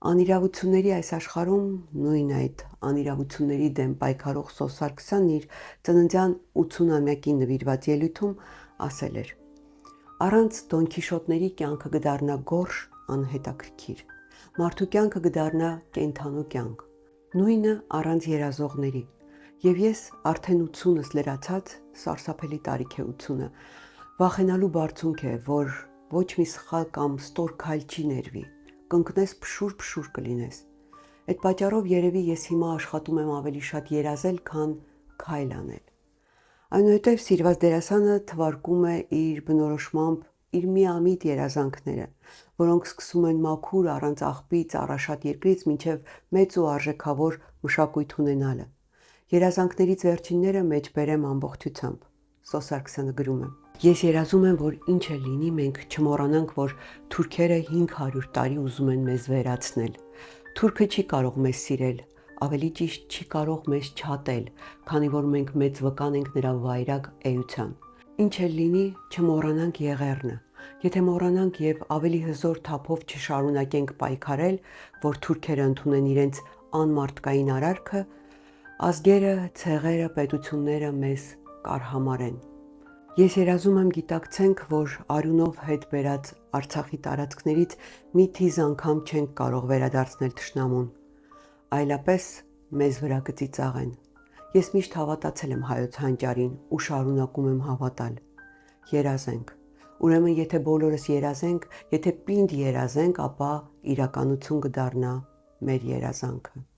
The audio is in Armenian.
Անիրավությունների այս աշխարհում նույն այդ անիրավությունների դեմ պայքարող Սոս Սարգսյանն իր ծննդյան 80-ամյակին նվիրված ելույթում ասել էր. «Առանց Դոն Քիշոտների կյանքը կդառնա գորշ, անհետաքրքիր։ Մարդու կյանքը կդառնա կենդանու կյանք։ Նույնը առանց երազողների։ Եվ ես արդեն 80-ս լրացած սարսափելի տարիք է 80-ը։ Վախենալու բարձունք է, որ ոչ մի սխալ կամ ստոր քայլ չի ներվի։ Կընկնես փշուր կլինես։ Այդ պատճառով երևի ես հիմա աշխատում եմ ավելի շատ երազել, քան քայլ անել»։ Այնուհետև սիրված դերասանը թվարկում է իր բնորոշմամբ իր միամիտ երազանքները, որոնք սկսում են մաքուր առանց աղբի ծառաշատ երկրից մինչև մեծ ու արժեքավոր մշակույթ ունենալը։ Երազանքներից վերջինները մեջբերեմ ամբողջությամբ։ Սոս Սարգսյանը գրում է. «Ես երազում եմ, որ ինչ էլ լինի, մենք չմոռանանք, որ թուրքերը 500 տարի ուզում են մեզ վերացնել։ Թուրքը չի կարող մեզ սիրել, ավելի ճիշտ չի կարող մեզ չատել, քանի որ մենք մեծ վկան ենք նրա վայրագ էության։ Ինչ էլ լինի, չմոռանանք եղեռնը։ Եթե մոռանանք եւ ավելի հզոր թափով չշարունակենք պայքարել, որ թուրքերը ընդունեն իրենց անմարդկային արարքը, ազգերը, ցեղերը, պետությունները մեզ կարհամարեն։ Ես երազում եմ գիտակցենք, որ արյունով հետ բերած Արցախի տարածքներից մի թիզ անգամ չենք կարող վերադարձնել թշնամուն, այլապես մեզ վրա կծիծաղեն։ Ես միշտ հավատացել եմ հայոց հանճարին ու շարունակում եմ հավատալ։ Երազենք։ Ուրեմն եթե բոլորս երազենք, եթե պինդ երազենք, ապա իրականություն կդառնա մեր երազանքը»։